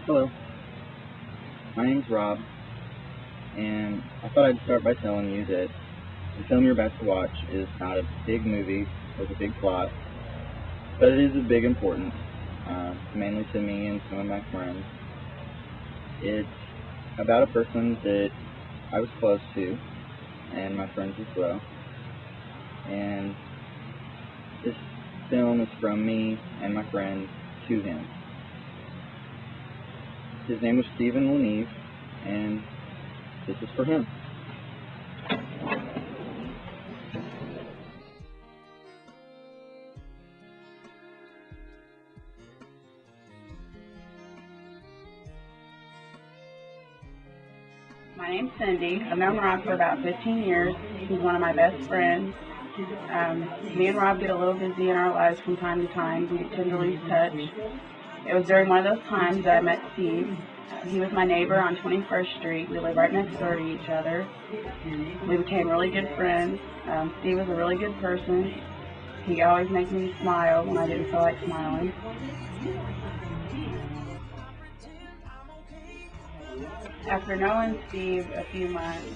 Hello, my name's Rob, and I thought I'd start by telling you that the film you're about to watch is not a big movie with a big plot, but it is a big importance, mainly to me and some of my friends. It's about a person that I was close to, and my friends as well, and this film is from me and my friend to him. His name was Steven Leneave, and this is for him. My name's Cindy. I've known Rob for about 15 years. He's one of my best friends. Me and Rob get a little busy in our lives from time to time. We tend to lose touch. It was during one of those times that I met Steve. He was my neighbor on 21st Street. We lived right next door to each other. We became really good friends. Steve was a really good person. He always made me smile when I didn't feel like smiling. After knowing Steve a few months,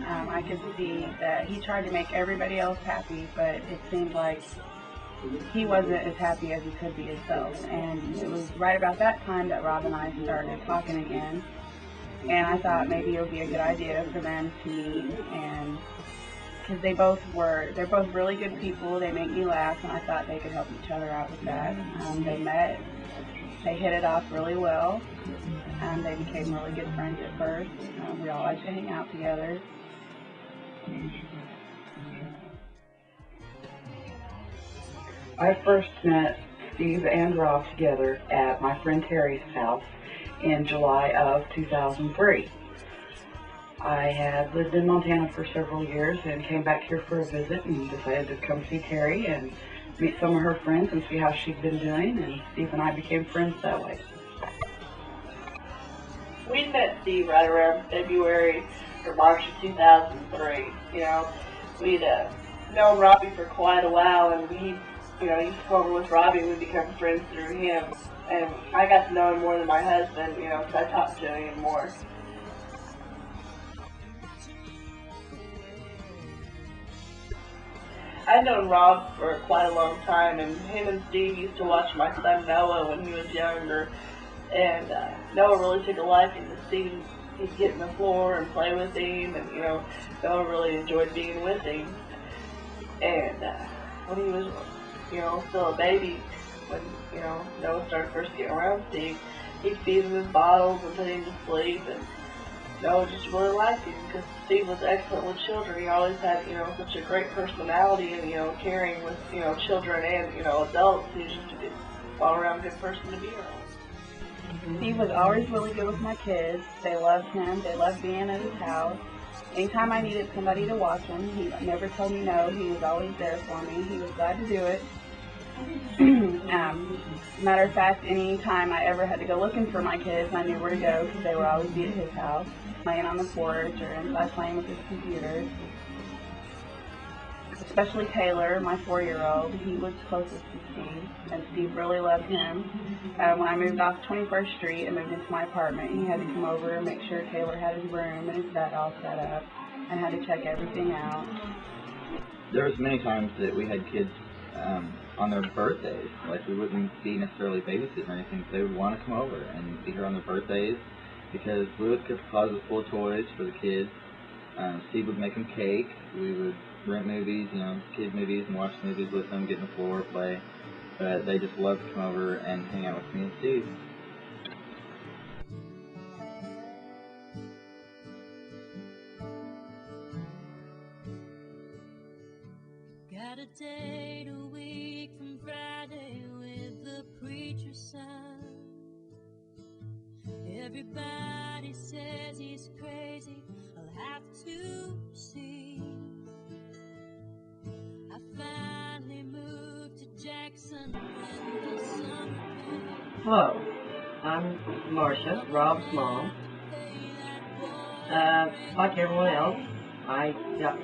I could see that he tried to make everybody else happy, but it seemed like he wasn't as happy as he could be himself. And it was right about that time that Rob and I started talking again. And I thought maybe it would be a good idea for them to meet, and because they're both really good people. They make me laugh, and I thought they could help each other out with that. They met, they hit it off really well. They became really good friends at first. We all like to hang out together. I first met Steve and Rob together at my friend Terry's house in July of 2003. I had lived in Montana for several years and came back here for a visit and decided to come see Terry and meet some of her friends and see how she'd been doing, and Steve and I became friends that way. We met Steve right around February or March of 2003. We'd known Robbie for quite a while, and he used to come over with Robbie, and we became friends through him. And I got to know him more than my husband, because I talked to him more. I'd known Rob for quite a long time, and him and Steve used to watch my son Noah when he was younger. And Noah really took a liking to Steve. He'd get in the floor and play with him, and Noah really enjoyed being with him. And when he was, still a baby, when Noah started first getting around Steve, he'd feed him his bottles and put him to sleep, and Noah just really liked him because Steve was excellent with children. He always had such a great personality and caring with children and adults. He was just a good all around good person to be around. Steve was always really good with my kids. They loved him. They loved being at his house. Anytime I needed somebody to watch him, he never told me no. He was always there for me. He was glad to do it. Matter of fact, anytime I ever had to go looking for my kids, I knew where to go because they would always be at his house, playing on the porch or inside playing with his computer. Especially Taylor, my 4-year-old, he was closest to Steve, and Steve really loved him. When I moved off 21st Street and moved into my apartment, he had to come over and make sure Taylor had his room and his bed all set up, and had to check everything out. There was many times that we had kids on their birthdays. Like, we wouldn't be necessarily babysitting or anything. They would want to come over and be here on their birthdays because we would keep the closet full of toys for the kids. Steve would make them cake. We would rent movies, kid movies, and watch movies with them, get on the floor, play. But they just loved to come over and hang out with me and Steve. Got a date a week from Friday with the preacher's son. Everybody says he's crazy, I'll have to see. I finally moved to Jackson in the summer. Hello, I'm Marcia, Rob's mom. Like everyone else, I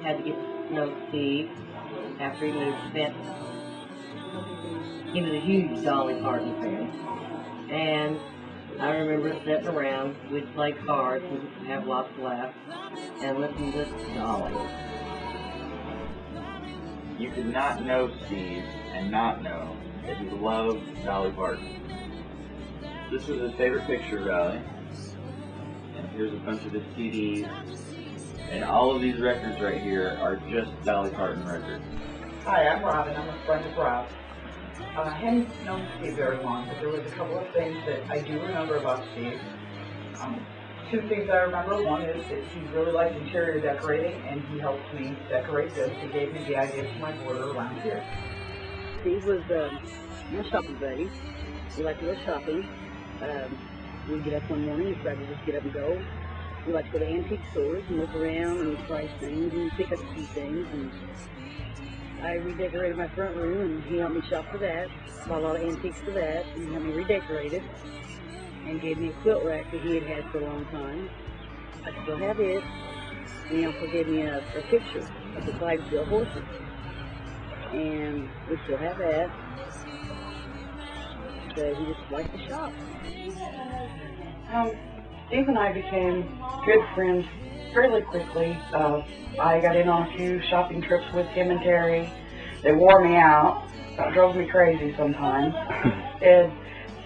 had to get to know Steve after he moved to Benton. He was a huge Dolly Parton fan, and I remember sitting around, we'd play cards, we'd have lots of laughs, and listen to Dolly. You could not know Steve and not know that he loved Dolly Parton. This was his favorite picture of Dolly. And here's a bunch of his CDs. And all of these records right here are just Dolly Parton records. Hi, I'm Robin. I'm a friend of Rob. I hadn't known Steve very long, but there was a couple of things that I do remember about Steve. Two things I remember. One is that he really liked interior decorating, and he helped me decorate this. He gave me the idea for my border around here. Steve was my shopping buddy. We liked to go shopping. We'd get up one morning, he'd rather just get up and go. We liked to go to antique stores and look around and price things and pick up a few things. And I redecorated my front room, and he helped me shop for that. Bought a lot of antiques for that, and he helped me redecorate it. And gave me a quilt rack that he had had for a long time. I still have it. And he also gave me a picture of the Clydesdale horses. And we still have that. So he just liked to shop. Steve and I became good friends fairly quickly. I got in on a few shopping trips with him and Terry. They wore me out. That drove me crazy sometimes. And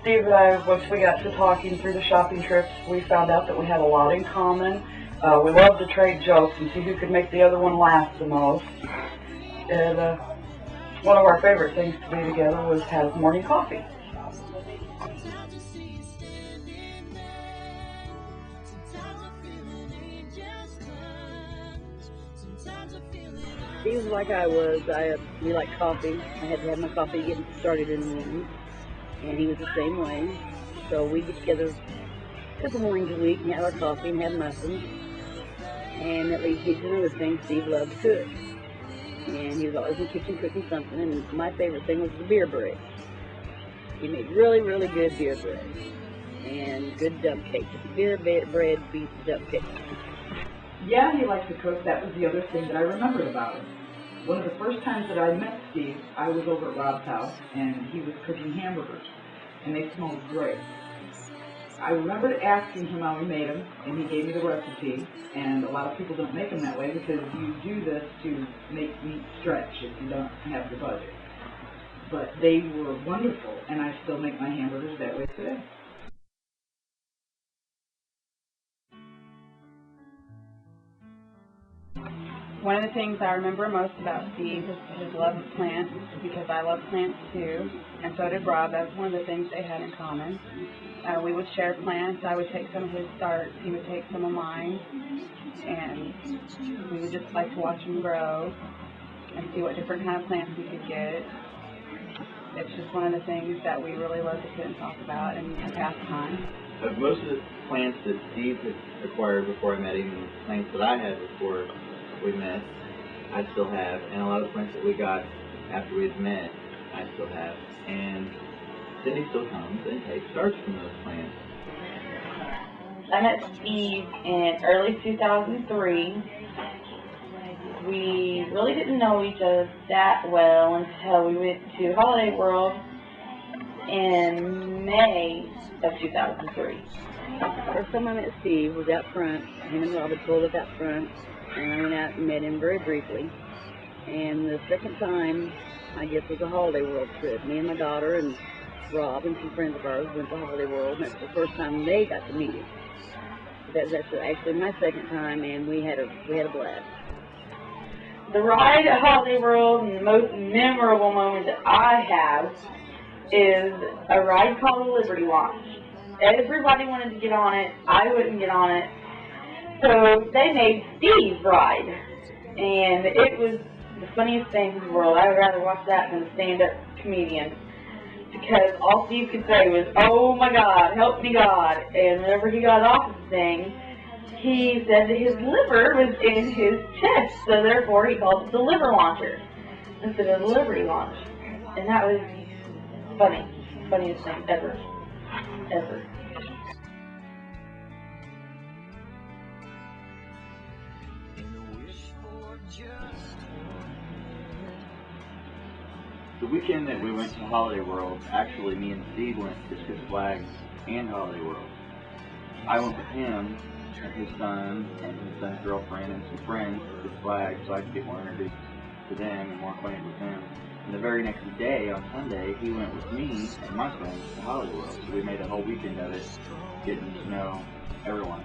Steve and I, once we got to talking through the shopping trips, we found out that we had a lot in common. We loved to trade jokes and see who could make the other one laugh the most. And one of our favorite things to do together was have morning coffee. He was like I was. We liked coffee. I had to have my coffee getting started in the morning. And he was the same way. So we get together a couple mornings a week and have our coffee and have muffins. And that leads me to another thing. Steve loved to cook. And he was always in the kitchen cooking something. And my favorite thing was the beer bread. He made really, really good beer bread. And good dump cake. Beer bread beats dump cake. Yeah, he liked to cook. That was the other thing that I remembered about him. One of the first times that I met Steve, I was over at Rob's house, and he was cooking hamburgers, and they smelled great. I remembered asking him how he made them, and he gave me the recipe, and a lot of people don't make them that way because you do this to make meat stretch if you don't have the budget. But they were wonderful, and I still make my hamburgers that way today. One of the things I remember most about Steve is his love of plants, because I love plants too, and so did Rob. That was one of the things they had in common. We would share plants. I would take some of his starts, he would take some of mine, and we would just like to watch them grow and see what different kind of plants we could get. It's just one of the things that we really love to sit and talk about and pass time. Most of the plants that Steve had acquired before I met him, and the plants that I had before we met, I still have, and a lot of the plants that we got after we had met, I still have, and Cindy still comes and takes starts from those plants. I met Steve in early 2003. We really didn't know each other that well until we went to Holiday World in May of 2003. First time I met Steve was out front. Him and Rob had pulled us out front, and I went out and met him very briefly. And the second time, I guess, was a Holiday World trip. Me and my daughter and Rob and some friends of ours went to Holiday World, and that's the first time they got to meet him. That's actually my second time, and we had a blast. The ride at Holiday World, and the most memorable moment that I have, is a ride called the Liberty Launch. Everybody wanted to get on it. I wouldn't get on it. So they made Steve ride. And it was the funniest thing in the world. I would rather watch that than a stand-up comedian. Because all Steve could say was, "Oh my God, help me God." And whenever he got off of the thing, he said that his liver was in his chest. So therefore he called it the liver launcher instead of the Liberty Launch. And that was funny. Funniest thing ever. Ever. The weekend that we went to Holiday World, actually me and Steve went to Six Flags and Holiday World. I went with him and his son and his son's girlfriend and some friends to Six Flags so I could get more introduced to them and more acquainted with them. And the very next day, on Sunday, he went with me and my friends to Holiday World. So we made a whole weekend of it, getting to know everyone.